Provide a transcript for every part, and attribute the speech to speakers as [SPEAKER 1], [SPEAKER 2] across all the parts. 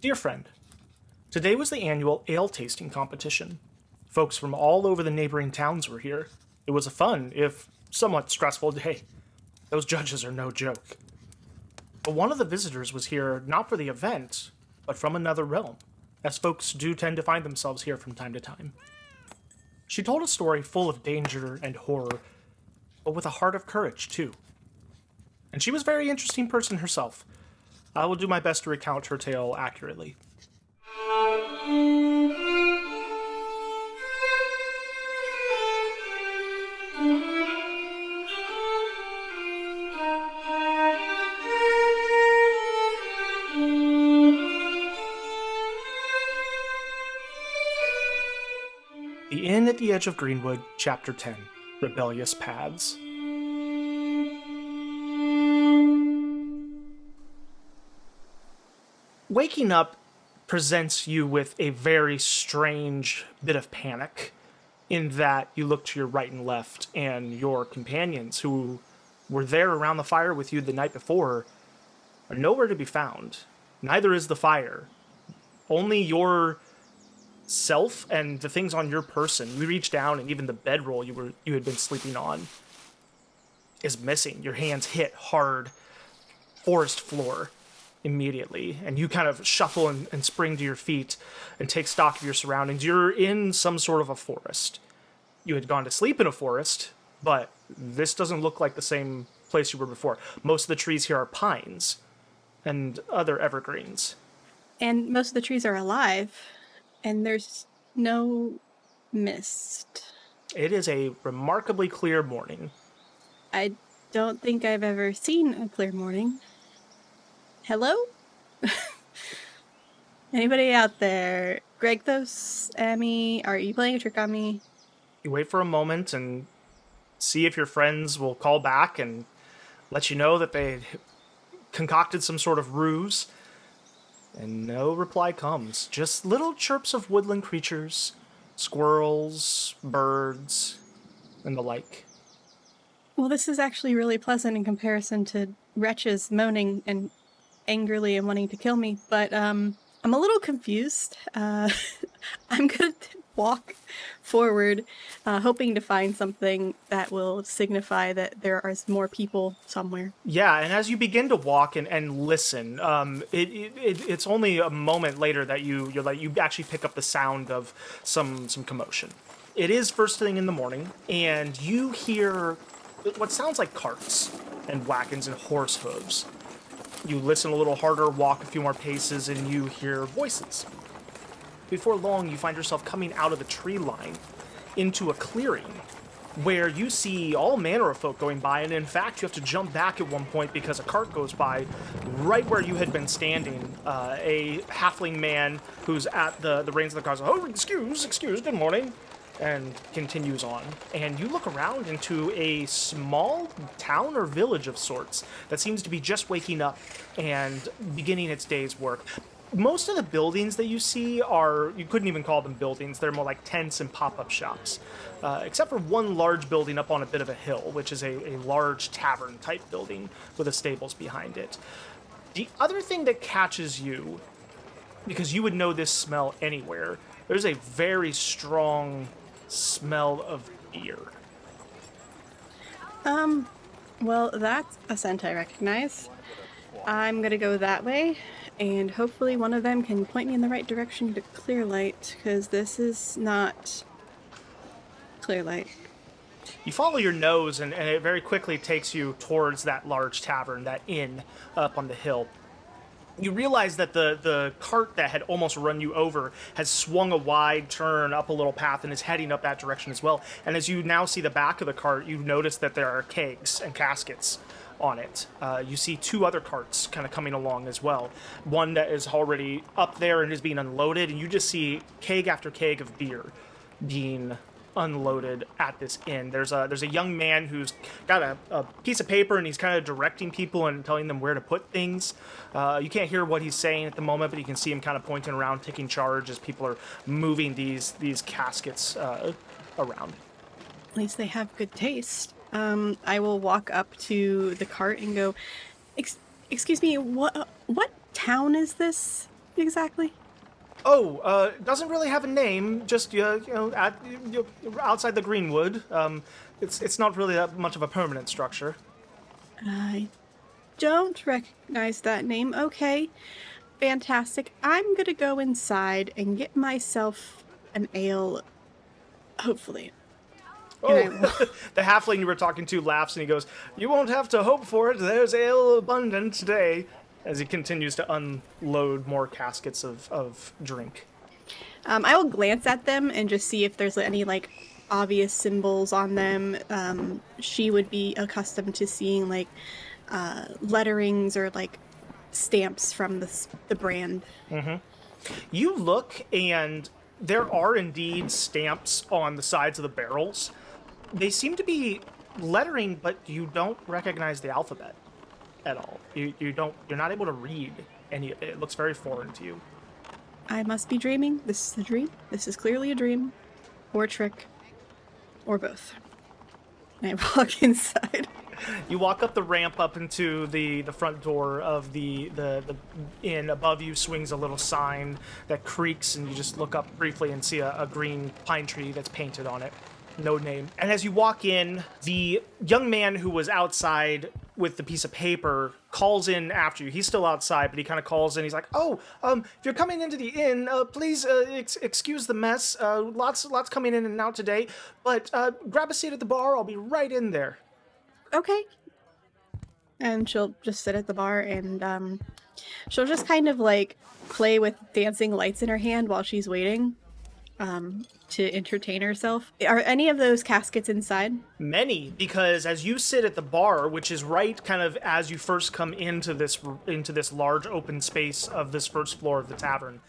[SPEAKER 1] Dear friend, today was the annual ale tasting competition. Folks from all over the neighboring towns were here. It was a fun, if somewhat stressful day. Those judges are no joke. But one of the visitors was here not for the event, but from another realm, as folks do tend to find themselves here from time to time. She told a story full of danger and horror, but with a heart of courage, too. And she was a very interesting person herself. I will do my best to recount her tale accurately. The Inn at the Edge of Greenwood, Chapter 10, Rebellious Paths. Waking up presents you with a very strange bit of panic, in that you look to your right and left, and your companions who were there around the fire with you the night before are nowhere to be found. Neither is the fire. Only your self and the things on your person. You reach down, and even the bedroll you had been sleeping on is missing. Your hands hit hard forest floor immediately, and you kind of shuffle and spring to your feet and take stock of your surroundings. You're in some sort of a forest. You had gone to sleep in a forest, but this doesn't look like the same place you were before. Most of the trees here are pines and other evergreens.
[SPEAKER 2] And most of the trees are alive, and there's no mist.
[SPEAKER 1] It is a remarkably clear morning.
[SPEAKER 2] I don't think I've ever seen a clear morning. Hello? Anybody out there? Gregthos, Amy, are you playing a trick on me?
[SPEAKER 1] You wait for a moment and see if your friends will call back and let you know that they concocted some sort of ruse. And no reply comes. Just little chirps of woodland creatures, squirrels, birds, and the like.
[SPEAKER 2] Well, this is actually really pleasant in comparison to wretches moaning and angrily and wanting to kill me, but I'm a little confused. I'm gonna walk forward, hoping to find something that will signify that there are more people somewhere.
[SPEAKER 1] Yeah, and as you begin to walk and listen, it's only a moment later that you actually pick up the sound of some commotion. It is first thing in the morning, and you hear what sounds like carts and wagons and horse hooves. You listen a little harder, walk a few more paces, and you hear voices. Before long, you find yourself coming out of the tree line into a clearing where you see all manner of folk going by, and in fact, you have to jump back at one point because a cart goes by right where you had been standing. A halfling man who's at the reins of the car says, "Oh, excuse, good morning," and continues on. And you look around into a small town or village of sorts that seems to be just waking up and beginning its day's work. Most of the buildings that you see are, you couldn't even call them buildings, they're more like tents and pop-up shops. Except for one large building up on a bit of a hill, which is a large tavern-type building with the stables behind it. The other thing that catches you, because you would know this smell anywhere, there's a very strong smell of beer.
[SPEAKER 2] Well, that's a scent I recognize. I'm gonna go that way, and hopefully one of them can point me in the right direction to Clearlight, because this is not Clearlight.
[SPEAKER 1] You follow your nose, and it very quickly takes you towards that large tavern, that inn up on the hill. You realize that the cart that had almost run you over has swung a wide turn up a little path and is heading up that direction as well. And as you now see the back of the cart, you notice that there are kegs and caskets on it. You see two other carts kind of coming along as well. One that is already up there and is being unloaded, and you just see keg after keg of beer being unloaded at this inn. There's a young man who's got a piece of paper, and he's kind of directing people and telling them where to put things. You can't hear what he's saying at the moment, but you can see him kind of pointing around, taking charge as people are moving these caskets around.
[SPEAKER 2] At least they have good taste. I will walk up to the cart and go, excuse me, what town is this? exactly?
[SPEAKER 1] Oh, doesn't really have a name. Just outside the Greenwood. It's not really that much of a permanent structure.
[SPEAKER 2] I don't recognize that name. Okay, fantastic. I'm gonna go inside and get myself an ale, hopefully. And
[SPEAKER 1] Oh,
[SPEAKER 2] I will.
[SPEAKER 1] the halfling you were talking to laughs and he goes, "You won't have to hope for it. There's ale abundant today." As he continues to unload more caskets of drink.
[SPEAKER 2] I will glance at them and just see if there's any like obvious symbols on them. She would be accustomed to seeing like letterings or like stamps from the brand.
[SPEAKER 1] You look, and there are indeed stamps on the sides of the barrels. They seem to be lettering, but you don't recognize the alphabet at all. You're not able to read any of it. It looks very foreign to you.
[SPEAKER 2] I must be dreaming. This is a dream. This is clearly a dream, or a trick, or both. And I walk inside.
[SPEAKER 1] You walk up the ramp up into the front door of the inn. Above you swings a little sign that creaks, and you just look up briefly and see a green pine tree that's painted on it. No name. And as you walk in, the young man who was outside with the piece of paper calls in after you. He's still outside, but he kind of calls in. He's like, "Oh, if you're coming into the inn, please excuse the mess. Lots coming in and out today. But grab a seat at the bar. I'll be right in there."
[SPEAKER 2] Okay. And she'll just sit at the bar and she'll just kind of like play with dancing lights in her hand while she's waiting to entertain herself. Are any of those caskets inside?
[SPEAKER 1] Many, because as you sit at the bar, which is right kind of as you first come into this large open space of this first floor of the tavern,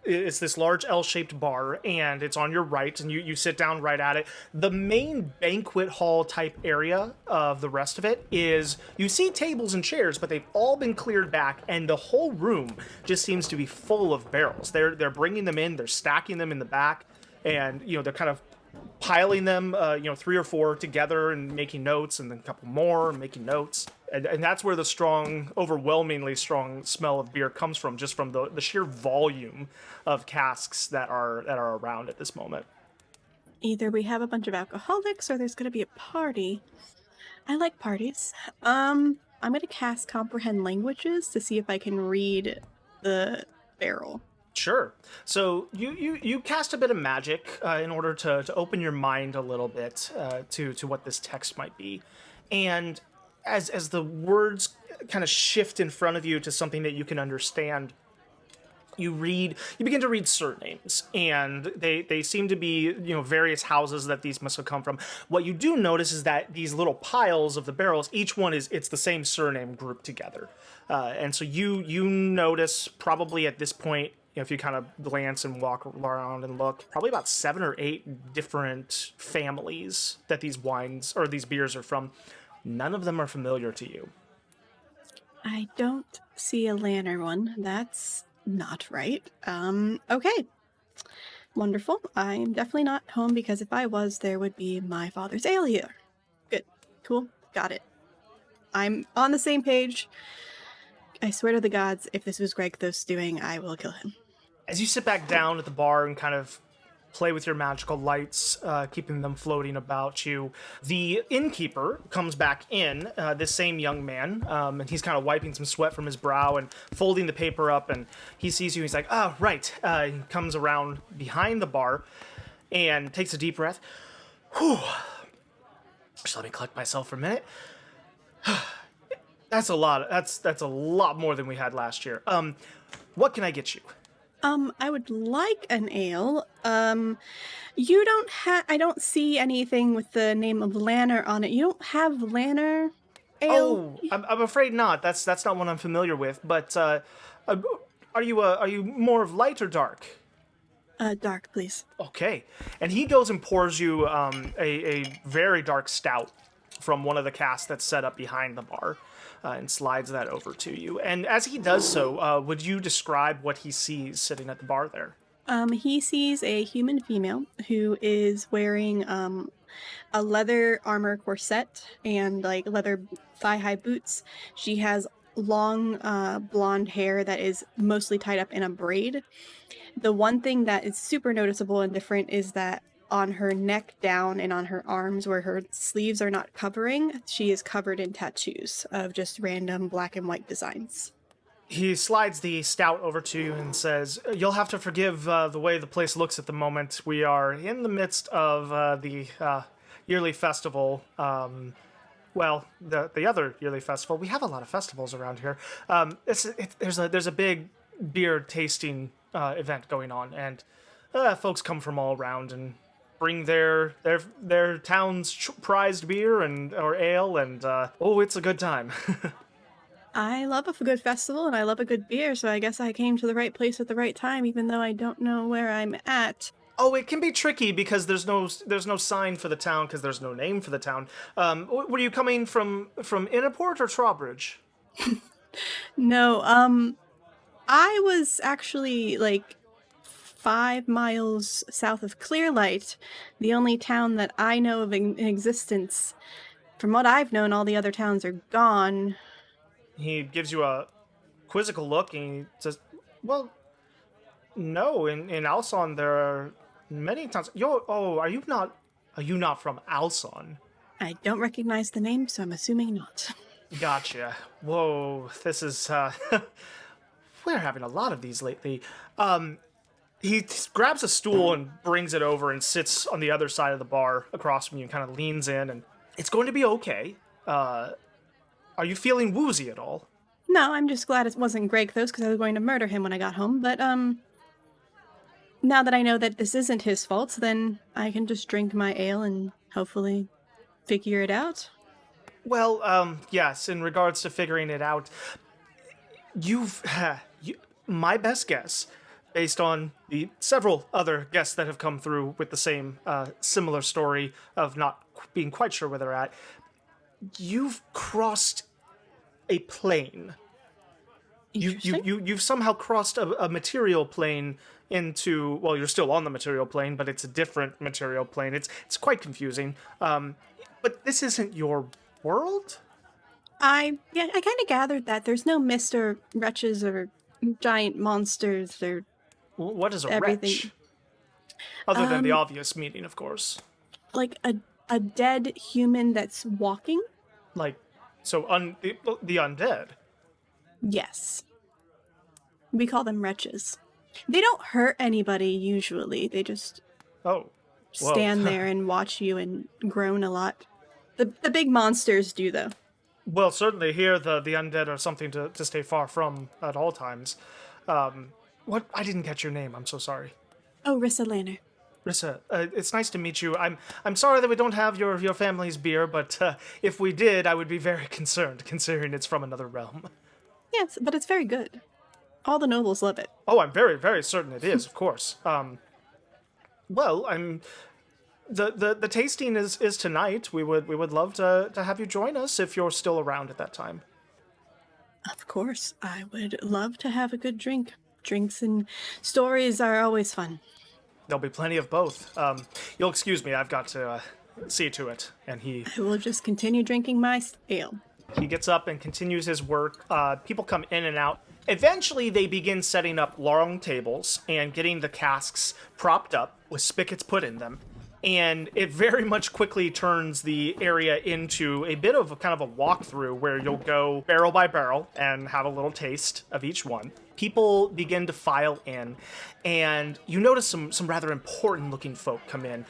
[SPEAKER 1] it's this large L-shaped bar, and it's on your right, and you sit down right at it. The main banquet hall type area of the rest of it is, you see tables and chairs, but they've all been cleared back, and the whole room just seems to be full of barrels. They're bringing them in, they're stacking them in the back, and they're kind of piling them, 3 or 4 together and making notes, and then a couple more and making notes. And that's where the strong, overwhelmingly strong smell of beer comes from, just from the sheer volume of casks that are around at this moment.
[SPEAKER 2] Either we have a bunch of alcoholics or there's going to be a party. I like parties. I'm going to cast Comprehend Languages to see if I can read the barrel.
[SPEAKER 1] Sure. So you cast a bit of magic in order to open your mind a little bit to what this text might be. And as the words kind of shift in front of you to something that you can understand, you begin to read surnames, and they seem to be various houses that these must have come from. What you do notice is that these little piles of the barrels, each one it's the same surname grouped together, and so you notice probably at this point, if you kind of glance and walk around and look, probably about 7 or 8 different families that these wines or these beers are from. None of them are familiar to you.
[SPEAKER 2] I don't see a Lanner one. That's not right. Okay. Wonderful. I'm definitely not home, because if I was, there would be my father's ale here. Good. Cool. Got it. I'm on the same page. I swear to the gods, if this was Greg Thos doing, I will kill him.
[SPEAKER 1] As you sit back down at the bar and kind of play with your magical lights, keeping them floating about you, the innkeeper comes back in, this same young man, and he's kind of wiping some sweat from his brow and folding the paper up, and he sees you, he's like, "Oh, right." He comes around behind the bar and takes a deep breath. Whew. Just let me collect myself for a minute. That's a lot. That's a lot more than we had last year. What can I get you?
[SPEAKER 2] I would like an ale. You don't have... I don't see anything with the name of Lanner on it. You don't have Lanner ale?
[SPEAKER 1] Oh, I'm afraid not. That's not one I'm familiar with. But are you more of light or dark?
[SPEAKER 2] Dark, please.
[SPEAKER 1] Okay. And he goes and pours you a very dark stout from one of the casks that's set up behind the bar. And slides that over to you. And as he does so, would you describe what he sees sitting at the bar there?
[SPEAKER 2] He sees a human female who is wearing a leather armor corset and like leather thigh-high boots. She has long blonde hair that is mostly tied up in a braid. The one thing that is super noticeable and different is that on her neck down and on her arms where her sleeves are not covering, she is covered in tattoos of just random black and white designs.
[SPEAKER 1] He slides the stout over to you and says, "You'll have to forgive the way the place looks at the moment. We are in the midst of the yearly festival. The other yearly festival. We have a lot of festivals around here. There's a big beer tasting event going on, and folks come from all around and bring their town's prized beer and or ale, and it's a good time."
[SPEAKER 2] I love a good festival and I love a good beer, so I guess I came to the right place at the right time, even though I don't know where I'm at.
[SPEAKER 1] Oh, it can be tricky because there's no sign for the town because there's no name for the town. Were you coming from Innaport or Trowbridge?
[SPEAKER 2] No, I was actually like 5 miles south of Clearlight, the only town that I know of in existence. From what I've known, all the other towns are gone.
[SPEAKER 1] He gives you a quizzical look and he says, "Well, no. In Alson there are many towns. Are you not from Alson?"
[SPEAKER 2] I don't recognize the name, so I'm assuming not.
[SPEAKER 1] Gotcha. Whoa, this is we're having a lot of these lately. He grabs a stool and brings it over and sits on the other side of the bar across from you and kind of leans in, and it's going to be okay. Are you feeling woozy at all?
[SPEAKER 2] No, I'm just glad it wasn't Greg, because I was going to murder him when I got home, but, now that I know that this isn't his fault, then I can just drink my ale and hopefully figure it out.
[SPEAKER 1] Well, yes, in regards to figuring it out, you've my best guess, based on the several other guests that have come through with the same similar story of not being quite sure where they're at, you've crossed a plane. You've somehow crossed a material plane into, well, you're still on the material plane, but it's a different material plane. It's quite confusing. But this isn't your world?
[SPEAKER 2] I kind of gathered that there's no Mr. Wretches or giant monsters or
[SPEAKER 1] What is a
[SPEAKER 2] everything.
[SPEAKER 1] wretch? Other than the obvious meaning, of course.
[SPEAKER 2] Like a dead human that's walking?
[SPEAKER 1] Like, so the undead.
[SPEAKER 2] Yes. We call them wretches. They don't hurt anybody usually. They just
[SPEAKER 1] Oh. Whoa.
[SPEAKER 2] stand there and watch you and groan a lot. The big monsters do, though.
[SPEAKER 1] Well, certainly here the undead are something to stay far from at all times. What? I didn't catch your name. I'm so sorry.
[SPEAKER 2] Oh, Rissa Lanner.
[SPEAKER 1] Rissa, it's nice to meet you. I'm sorry that we don't have your family's beer, but if we did, I would be very concerned, considering it's from another realm.
[SPEAKER 2] Yes, but it's very good. All the nobles love it.
[SPEAKER 1] Oh, I'm very, very certain it is, of course. Well, the tasting is tonight. We would love to have you join us if you're still around at that time.
[SPEAKER 2] Of course, I would love to have a good drink. Drinks and stories are always fun.
[SPEAKER 1] There'll be plenty of both. You'll excuse me, I've got to see to it. And
[SPEAKER 2] I will just continue drinking my ale.
[SPEAKER 1] He gets up and continues his work. People come in and out. Eventually, they begin setting up long tables and getting the casks propped up with spigots put in them. And it very much quickly turns the area into a bit of a kind of a walkthrough where you'll go barrel by barrel and have a little taste of each one. People begin to file in, and you notice some rather important looking folk come in.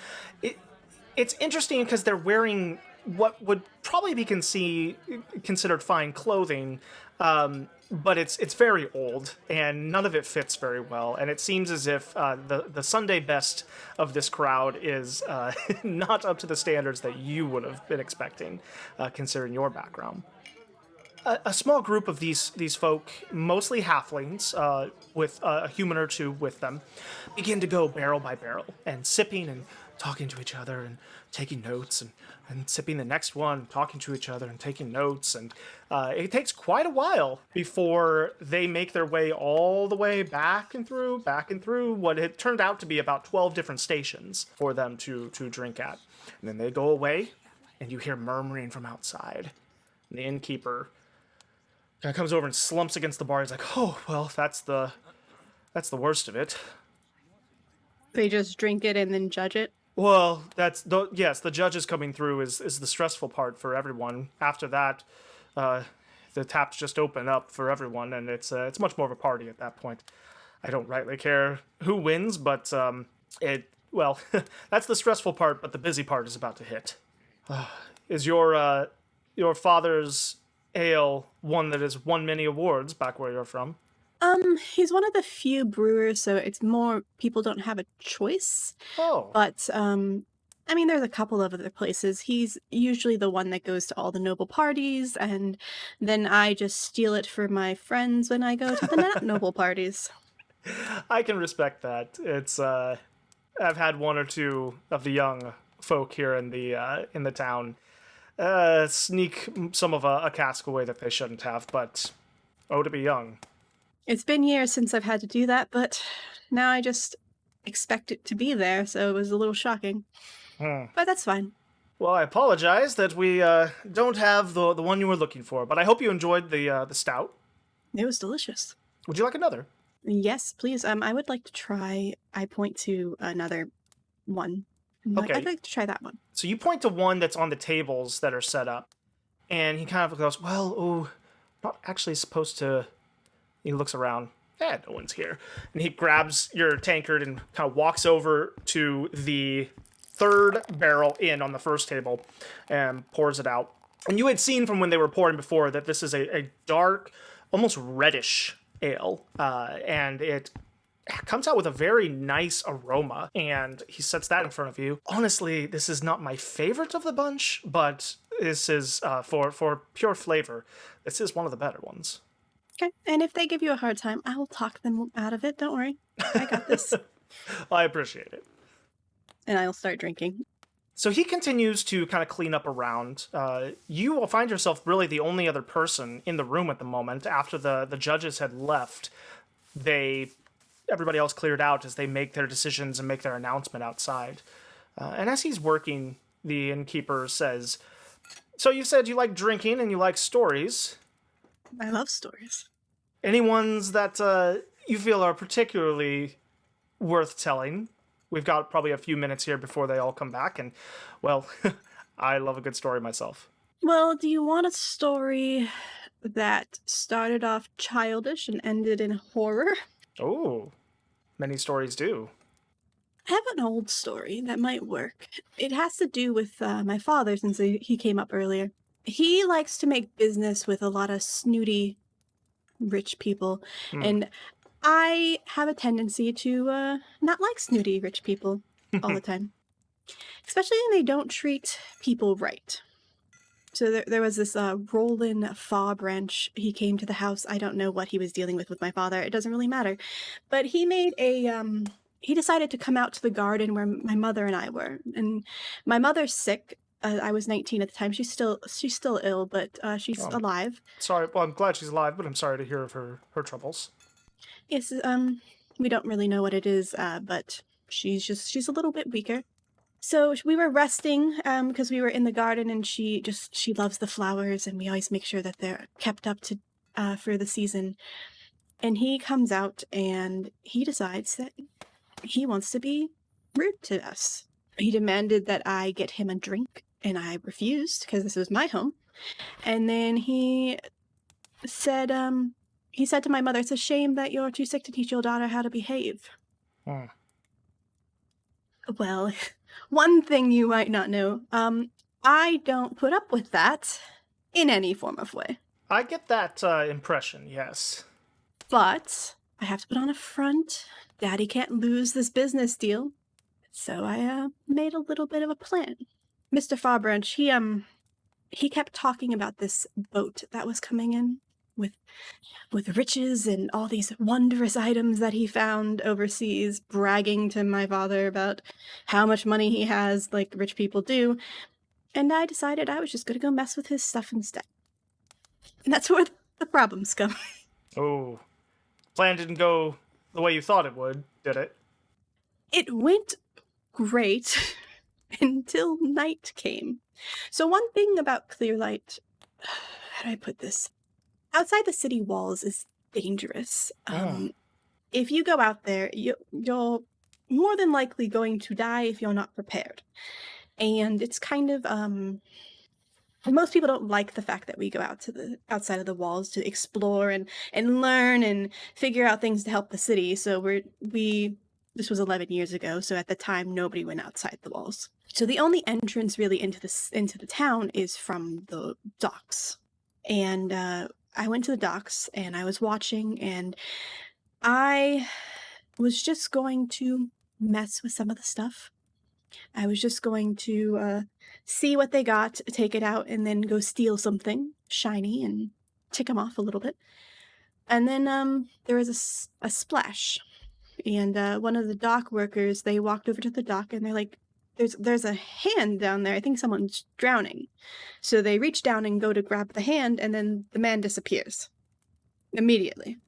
[SPEAKER 1] It's interesting because they're wearing what would probably be considered fine clothing, but it's very old, and none of it fits very well. And it seems as if the Sunday best of this crowd is not up to the standards that you would have been expecting, considering your background. A small group of these folk, mostly halflings, with a human or two with them, begin to go barrel by barrel, and sipping and talking to each other and taking notes, and sipping the next one, talking to each other and taking notes, and it takes quite a while before they make their way all the way back and through what it turned out to be about 12 different stations for them to drink at. And then they go away, and you hear murmuring from outside. And the innkeeper Guy comes over and slumps against the bar. He's like, "Oh, well, that's the worst of it."
[SPEAKER 2] They just drink it and then judge it.
[SPEAKER 1] Well, yes, the judges coming through is the stressful part for everyone. After that, the taps just open up for everyone, and it's much more of a party at that point. I don't rightly care who wins, but that's the stressful part. But the busy part is about to hit. Is your father's ale one that has won many awards back where you're from?
[SPEAKER 2] He's one of the few brewers, so it's more people don't have a choice.
[SPEAKER 1] Oh,
[SPEAKER 2] But, I mean, there's a couple of other places. He's usually the one that goes to all the noble parties, and then I just steal it for my friends when I go to the not noble parties.
[SPEAKER 1] I can respect that. It's I've had one or two of the young folk here in the town sneak some of a cask away that they shouldn't have, but to be young.
[SPEAKER 2] It's been years since I've had to do that, but now I just expect it to be there, so it was a little shocking. But that's fine.
[SPEAKER 1] Well, I apologize that we don't have the one you were looking for, but I hope you enjoyed the stout.
[SPEAKER 2] It was delicious.
[SPEAKER 1] Would you like another?
[SPEAKER 2] Yes, please. I would like to try. I point to another one.
[SPEAKER 1] Okay.
[SPEAKER 2] I'd like to try that one.
[SPEAKER 1] So you point to one that's on the tables that are set up, and he kind of goes, "Well, not actually supposed to." He looks around. No one's here. And he grabs your tankard and kind of walks over to the third barrel in on the first table and pours it out. And you had seen from when they were pouring before that this is a dark, almost reddish ale. And it comes out with a very nice aroma. And he sets that in front of you. Honestly, this is not my favorite of the bunch, but this is, for pure flavor, this is one of the better ones.
[SPEAKER 2] Okay, and if they give you a hard time, I will talk them out of it. Don't worry. I got this.
[SPEAKER 1] I appreciate it.
[SPEAKER 2] And I'll start drinking.
[SPEAKER 1] So he continues to kind of clean up around. You will find yourself really the only other person in the room at the moment. After the judges had left, everybody else cleared out as they make their decisions and make their announcement outside. And as he's working, the innkeeper says, "So you said you like drinking and you like stories.
[SPEAKER 2] I love stories.
[SPEAKER 1] Any ones that you feel are particularly worth telling? We've got probably a few minutes here before they all come back, and, well, I love a good story myself."
[SPEAKER 2] Well, do you want a story that started off childish and ended in horror?
[SPEAKER 1] Oh, many stories do.
[SPEAKER 2] I have an old story that might work. It has to do with my father, since he came up earlier. He likes to make business with a lot of snooty rich people, and I have a tendency to not like snooty rich people all the time, especially when they don't treat people right. So there was this Roland Fawbranch. He came to the house. I don't know what he was dealing with my father. It doesn't really matter. But he made he decided to come out to the garden where my mother and I were. And my mother's sick. I was 19 at the time. She's still ill, but she's alive.
[SPEAKER 1] Sorry, well, I'm glad she's alive, but I'm sorry to hear of her troubles.
[SPEAKER 2] Yes, we don't really know what it is, but she's a little bit weaker. So we were resting because we were in the garden, and she loves the flowers, and we always make sure that they're kept up to for the season. And he comes out and he decides that he wants to be rude to us. He demanded that I get him a drink, and I refused because this was my home. And then he said to my mother, "It's a shame that you're too sick to teach your daughter how to behave." Well, one thing you might not know, I don't put up with that in any form of way.
[SPEAKER 1] I get that impression, yes.
[SPEAKER 2] But I have to put on a front. Daddy can't lose this business deal. So I made a little bit of a plan. Mr. Farbranch, he kept talking about this boat that was coming in with riches and all these wondrous items that he found overseas, bragging to my father about how much money he has, like rich people do. And I decided I was just going to go mess with his stuff instead. And that's where the problems come.
[SPEAKER 1] Oh, plan didn't go the way you thought it would, did it?
[SPEAKER 2] It went great until night came. So one thing about Clearlight, how do I put this? outside the city walls is dangerous.
[SPEAKER 1] Oh,
[SPEAKER 2] If you go out there, you're more than likely going to die if you're not prepared. And it's kind of most people don't like the fact that we go out to the outside of the walls to explore and learn and figure out things to help the city. So we this was 11 years ago, so at the time nobody went outside the walls. So the only entrance really into the town is from the docks. And I went to the docks and I was watching, and I was just going to mess with some of the stuff. I was just going to see what they got, take it out, and then go steal something shiny and tick them off a little bit. And then there was a splash, and one of the dock workers, they walked over to the dock, and they're like, "There's a hand down there. I think someone's drowning." So they reach down and go to grab the hand, and then the man disappears immediately.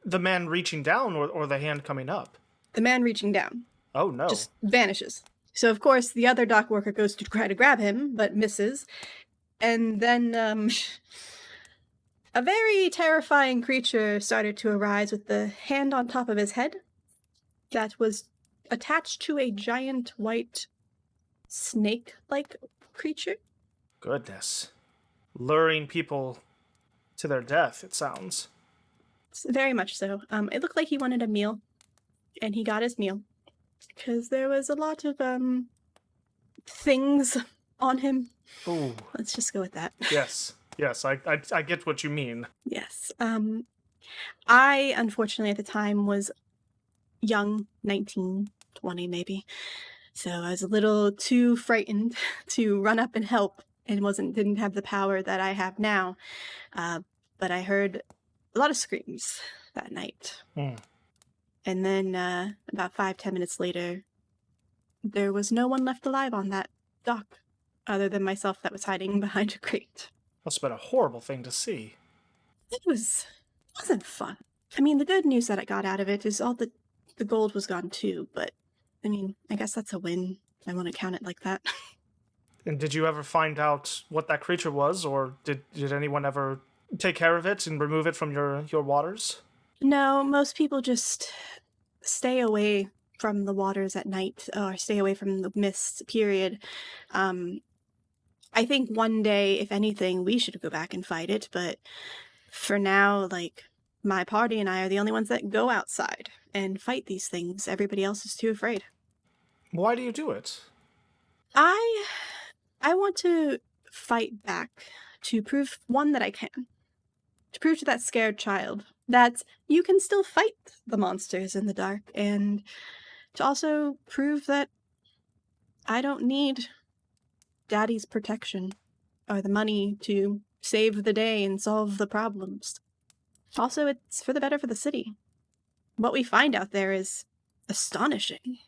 [SPEAKER 1] the man reaching down or the hand coming up?
[SPEAKER 2] The man reaching down
[SPEAKER 1] Oh, no.
[SPEAKER 2] just vanishes. So of course the other dock worker goes to try to grab him, but misses. And then a very terrifying creature started to arise with the hand on top of his head that was attached to a giant white snake-like creature.
[SPEAKER 1] Goodness. Luring people to their death, it sounds.
[SPEAKER 2] Very much so. It looked like he wanted a meal, and he got his meal because there was a lot of things on him.
[SPEAKER 1] Ooh.
[SPEAKER 2] Let's just go with that.
[SPEAKER 1] Yes. Yes, I get what you mean.
[SPEAKER 2] Yes. I unfortunately at the time was young, 19, 20 maybe. So I was a little too frightened to run up and help, and didn't have the power that I have now. But I heard a lot of screams that night.
[SPEAKER 1] Mm.
[SPEAKER 2] And then about 5-10 minutes later, there was no one left alive on that dock other than myself that was hiding behind a crate.
[SPEAKER 1] Must have been a horrible thing to see.
[SPEAKER 2] It wasn't fun. I mean, the good news that I got out of it is all the gold was gone too, but I mean, I guess that's a win. I want to count it like that.
[SPEAKER 1] And did you ever find out what that creature was, or did anyone ever take care of it and remove it from your waters?
[SPEAKER 2] No, most people just stay away from the waters at night or stay away from the mist, period. I think one day, if anything, we should go back and fight it, but for now, like, my party and I are the only ones that go outside and fight these things. Everybody else is too afraid.
[SPEAKER 1] Why do you do it?
[SPEAKER 2] I want to fight back to prove, one, that I can. To prove to that scared child that you can still fight the monsters in the dark, and to also prove that I don't need Daddy's protection or the money to save the day and solve the problems. Also, it's for the better for the city. What we find out there is astonishing.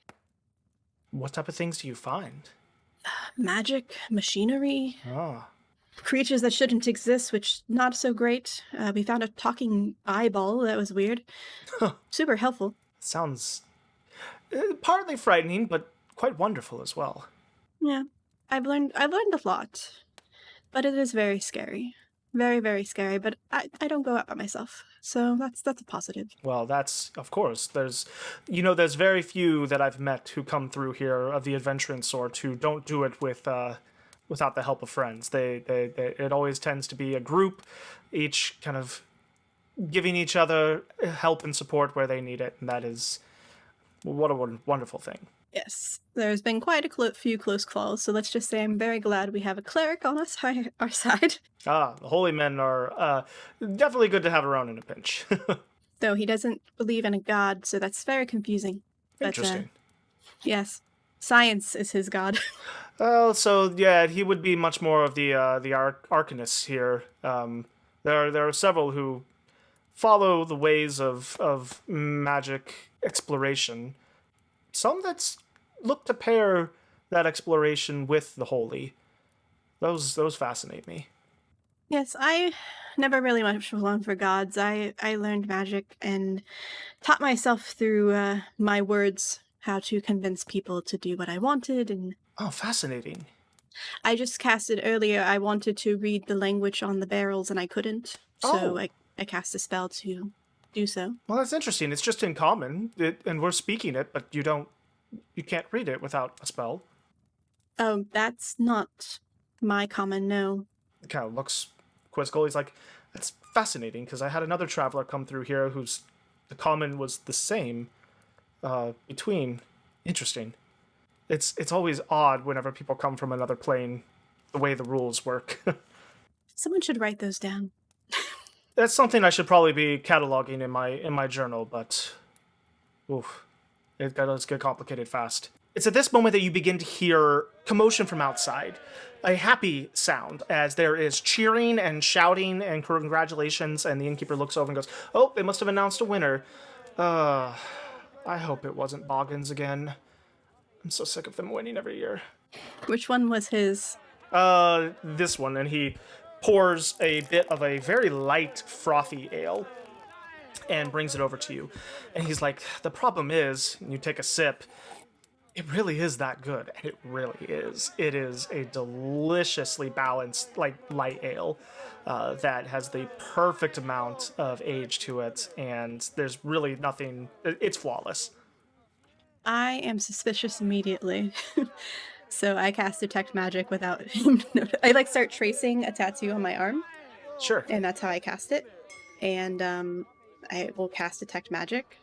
[SPEAKER 1] What type of things do you find?
[SPEAKER 2] Magic, machinery,
[SPEAKER 1] Ah.
[SPEAKER 2] creatures that shouldn't exist, which not so great. We found a talking eyeball that was weird. Super helpful.
[SPEAKER 1] Sounds partly frightening, but quite wonderful as well.
[SPEAKER 2] Yeah, I've learned a lot, but it is very scary, very, very scary. But I don't go out by myself, so that's a positive.
[SPEAKER 1] Well, that's, of course, there's very few that I've met who come through here of the adventuring sort who don't do it without the help of friends. It always tends to be a group, each kind of giving each other help and support where they need it, and that is what a wonderful thing.
[SPEAKER 2] Yes, there's been quite a few close calls, so let's just say I'm very glad we have a cleric on our side.
[SPEAKER 1] Ah, the holy men are definitely good to have around in a pinch.
[SPEAKER 2] Though he doesn't believe in a god, so that's very confusing.
[SPEAKER 1] Interesting.
[SPEAKER 2] Yes, science is his god.
[SPEAKER 1] Well, so yeah, he would be much more of the arcanists here. There are several who follow the ways of magic exploration. Some that look to pair that exploration with the holy. Those fascinate me.
[SPEAKER 2] Yes, I never really much was one for gods. I learned magic and taught myself through my words how to convince people to do what I wanted. And
[SPEAKER 1] Oh, fascinating.
[SPEAKER 2] I just casted earlier. I wanted to read the language on the barrels and I couldn't. So
[SPEAKER 1] Oh.
[SPEAKER 2] I cast a spell to do so.
[SPEAKER 1] Well, that's interesting. It's just in common, and we're speaking it, but you can't read it without a spell.
[SPEAKER 2] Oh, that's not my common, no.
[SPEAKER 1] It kind of looks quizzical. He's like, that's fascinating, because I had another traveler come through here whose the common was the same between. Interesting. It's always odd whenever people come from another plane, the way the rules work.
[SPEAKER 2] Someone should write those down.
[SPEAKER 1] That's something I should probably be cataloging in my journal, but oof, it does get complicated fast. It's at this moment that you begin to hear commotion from outside, a happy sound as there is cheering and shouting and congratulations, and the innkeeper looks over and goes, "Oh, they must have announced a winner. I hope it wasn't Boggins again. I'm so sick of them winning every year."
[SPEAKER 2] Which one was his?
[SPEAKER 1] This one, and he pours a bit of a very light, frothy ale and brings it over to you. And he's like, the problem is, and you take a sip, it really is that good. And it really is. It is a deliciously balanced, like, light ale that has the perfect amount of age to it. And there's really nothing, it's flawless.
[SPEAKER 2] I am suspicious immediately. So I cast Detect Magic without him. I start tracing a tattoo on my arm.
[SPEAKER 1] Sure.
[SPEAKER 2] And that's how I cast it. And I will cast Detect Magic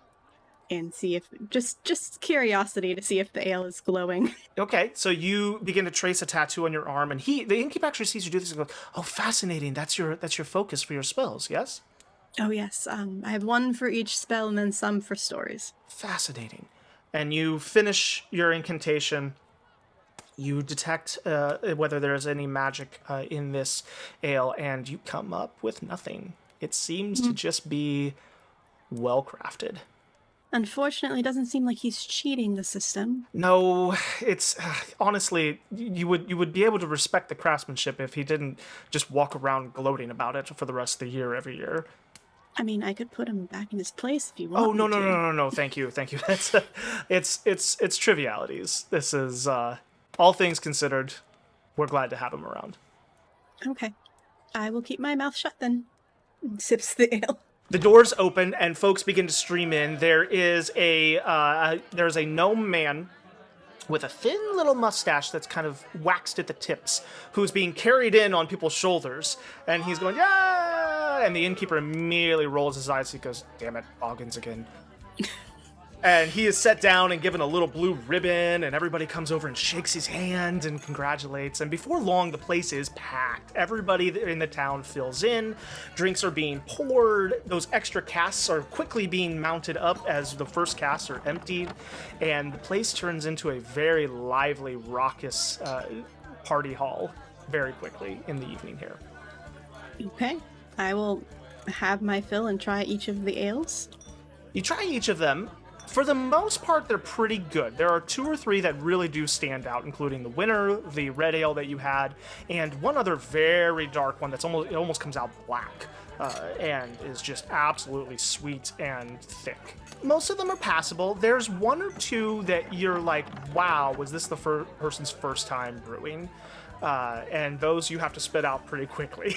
[SPEAKER 2] and see if just curiosity to see if the ale is glowing.
[SPEAKER 1] Okay, so you begin to trace a tattoo on your arm, and the innkeeper actually sees you do this and goes, "Oh, fascinating! That's your focus for your spells, yes?"
[SPEAKER 2] Oh yes, I have one for each spell and then some for stories.
[SPEAKER 1] Fascinating. And you finish your incantation. You detect whether there's any magic in this ale, and you come up with nothing. It seems to just be well crafted.
[SPEAKER 2] Unfortunately, it doesn't seem like he's cheating the system.
[SPEAKER 1] No, it's honestly, you would be able to respect the craftsmanship if he didn't just walk around gloating about it for the rest of the year every year.
[SPEAKER 2] I mean, I could put him back in his place if you want.
[SPEAKER 1] Oh no! Thank you. That's it's trivialities. This is all things considered. We're glad to have him around.
[SPEAKER 2] Okay, I will keep my mouth shut then. Sips the ale.
[SPEAKER 1] The doors open and folks begin to stream in. There is there's a gnome man with a thin little mustache that's kind of waxed at the tips, who's being carried in on people's shoulders, and he's going, "Yeah!" And the innkeeper immediately rolls his eyes. He goes, "Damn it, Boggins again." And he is set down and given a little blue ribbon, and everybody comes over and shakes his hand and congratulates. And before long, the place is packed. Everybody in the town fills in. Drinks are being poured. Those extra casks are quickly being mounted up as the first casks are emptied. And the place turns into a very lively, raucous party hall very quickly in the evening here.
[SPEAKER 2] Okay, I will have my fill and try each of the ales.
[SPEAKER 1] You try each of them. For the most part, they're pretty good. There are 2 or 3 that really do stand out, including the winner, the red ale that you had, and one other very dark one that's almost comes out black and is just absolutely sweet and thick. Most of them are passable. There's 1 or 2 that you're like, wow, was this the person's first time brewing? And those you have to spit out pretty quickly.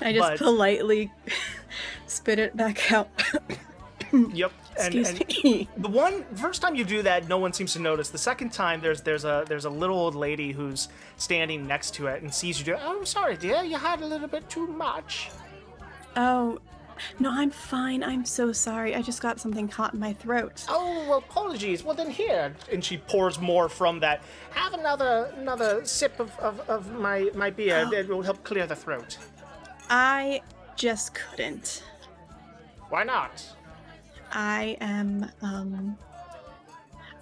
[SPEAKER 2] I just politely spit it back out.
[SPEAKER 1] Yep.
[SPEAKER 2] Excuse me.
[SPEAKER 1] The first time you do that, no one seems to notice. The second time, there's a little old lady who's standing next to it and sees you do it. "Oh, sorry, dear, you had a little bit too much."
[SPEAKER 2] Oh, no, I'm fine. I'm so sorry. I just got something caught in my throat.
[SPEAKER 1] "Oh, well, apologies. Well, then here." And she pours more from that. "Have another sip of my beer. It will help clear the throat."
[SPEAKER 2] I just couldn't.
[SPEAKER 1] "Why not?"
[SPEAKER 2] I am,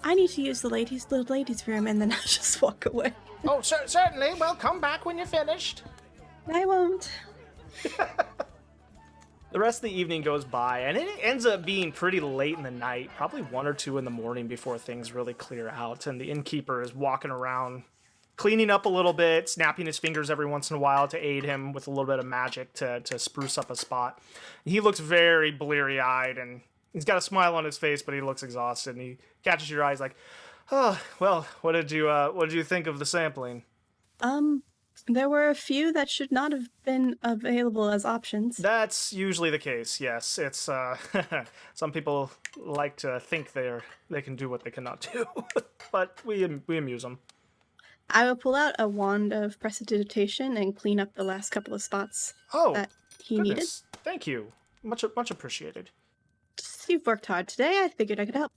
[SPEAKER 2] I need to use the ladies' room, and then I'll just walk away.
[SPEAKER 1] "Oh, certainly. Well, come back when you're finished."
[SPEAKER 2] I won't.
[SPEAKER 1] The rest of the evening goes by, and it ends up being pretty late in the night, probably 1 or 2 in the morning before things really clear out, and the innkeeper is walking around, cleaning up a little bit, snapping his fingers every once in a while to aid him with a little bit of magic to spruce up a spot. He looks very bleary-eyed, and he's got a smile on his face, but he looks exhausted, and he catches your eyes like, "Oh, well, what did you think of the sampling?"
[SPEAKER 2] There were a few that should not have been available as options.
[SPEAKER 1] That's usually the case. Yes, it's some people like to think they can do what they cannot do, but we amuse them.
[SPEAKER 2] I will pull out a wand of prestidigitation and clean up the last couple of spots
[SPEAKER 1] Oh,
[SPEAKER 2] that he needed.
[SPEAKER 1] goodness. Thank you. Much appreciated.
[SPEAKER 2] You've worked hard today. I figured I could help.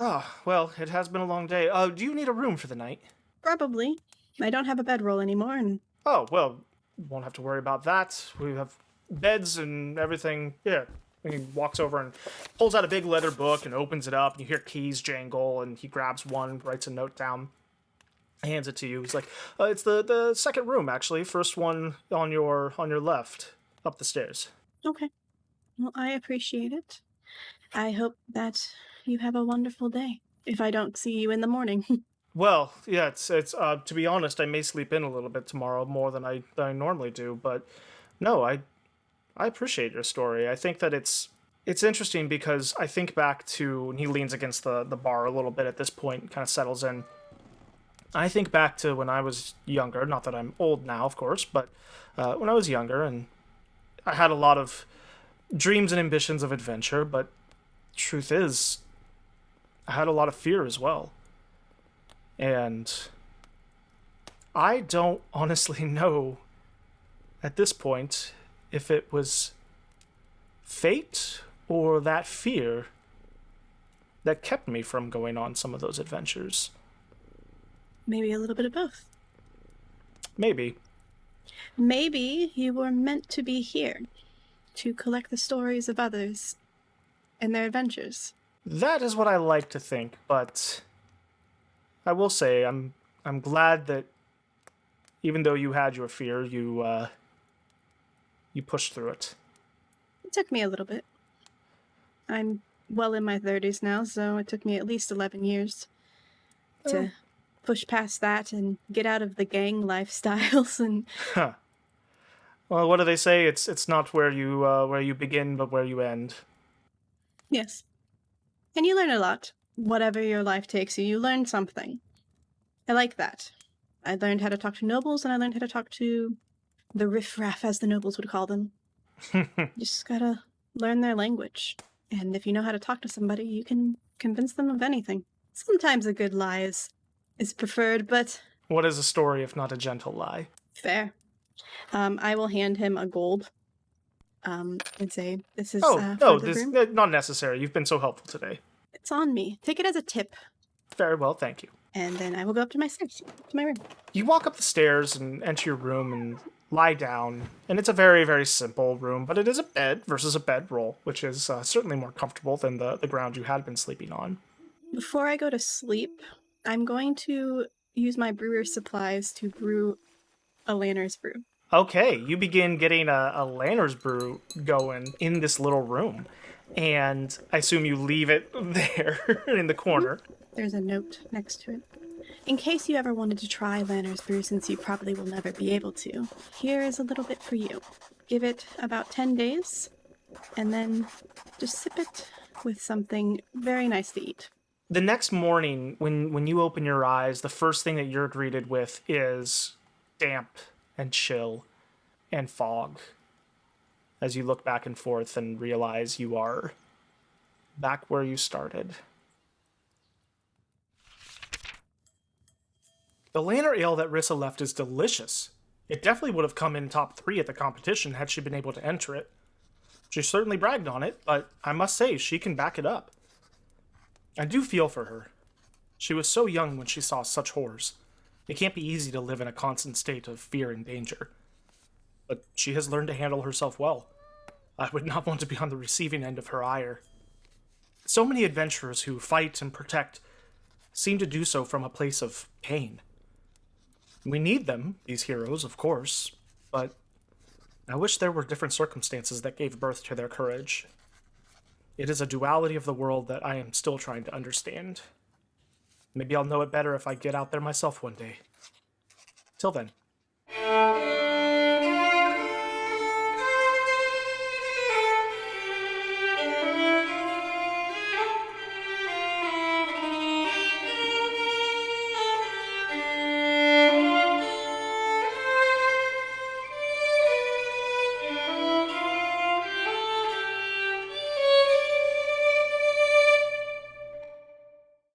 [SPEAKER 1] Oh, well, it has been a long day. Do you need a room for the night?
[SPEAKER 2] Probably. I don't have a bedroll anymore, and
[SPEAKER 1] Oh, well, won't have to worry about that. We have beds and everything. Yeah. And he walks over and pulls out a big leather book and opens it up, and you hear keys jangle, and he grabs one, writes a note down, hands it to you. He's like, it's the second room, actually. First one on your left, up the stairs.
[SPEAKER 2] okay. Well, I appreciate it. I hope that you have a wonderful day. If I don't see you in the morning.
[SPEAKER 1] Well, yeah, it's to be honest, I may sleep in a little bit tomorrow, more than I normally do, but no, I appreciate your story. I think that it's interesting because I think back to, and he leans against the bar a little bit at this point, kind of settles in. I think back to when I was younger, not that I'm old now, of course, but when I was younger, and I had a lot of dreams and ambitions of adventure, but truth is, I had a lot of fear as well. And I don't honestly know at this point if it was fate or that fear that kept me from going on some of those adventures.
[SPEAKER 2] Maybe a little bit of both.
[SPEAKER 1] Maybe.
[SPEAKER 2] Maybe you were meant to be here to collect the stories of others and their adventures.
[SPEAKER 1] That is what I like to think, but I will say I'm glad that even though you had your fear, you pushed through it.
[SPEAKER 2] It took me a little bit. I'm well in my 30s now, so it took me at least 11 years to push past that and get out of the gang lifestyles and
[SPEAKER 1] Huh. Well, what do they say? It's not where you begin, but where you end.
[SPEAKER 2] yes. And you learn a lot. Whatever your life takes you, you learn something. I like that. I learned how to talk to nobles, and I learned how to talk to the riffraff, as the nobles would call them. You just gotta learn their language. And if you know how to talk to somebody, you can convince them of anything. Sometimes a good lie is preferred, but
[SPEAKER 1] What is a story if not a gentle lie?
[SPEAKER 2] fair. I will hand him a gold. And say, this is
[SPEAKER 1] Oh, no,
[SPEAKER 2] for the
[SPEAKER 1] this
[SPEAKER 2] room.
[SPEAKER 1] not necessary. You've been so helpful today.
[SPEAKER 2] It's on me. Take it as a tip.
[SPEAKER 1] Very well, thank you.
[SPEAKER 2] And then I will go up to my stairs, to my room.
[SPEAKER 1] You walk up the stairs and enter your room and lie down, and it's a very, very simple room, but it is a bed versus a bedroll, which is certainly more comfortable than the ground you had been sleeping on.
[SPEAKER 2] Before I go to sleep, I'm going to use my brewer's supplies to brew a Lanner's brew.
[SPEAKER 1] Okay, you begin getting a Lanner's brew going in this little room, and I assume you leave it there in the corner.
[SPEAKER 2] There's a note next to it. In case you ever wanted to try Lanner's brew, since you probably will never be able to, here is a little bit for you. Give it about 10 days, and then just sip it with something very nice to eat.
[SPEAKER 1] The next morning, when you open your eyes, the first thing that you're greeted with is damp and chill and fog as you look back and forth and realize you are back where you started. The Lanner ale that Rissa left is delicious. It definitely would have come in top 3 at the competition had she been able to enter it. She certainly bragged on it, but I must say she can back it up. I do feel for her. She was so young when she saw such horrors. It can't be easy to live in a constant state of fear and danger. But she has learned to handle herself well. I would not want to be on the receiving end of her ire. So many adventurers who fight and protect seem to do so from a place of pain. We need them, these heroes, of course, but I wish there were different circumstances that gave birth to their courage. It is a duality of the world that I am still trying to understand. Maybe I'll know it better if I get out there myself one day. Till then.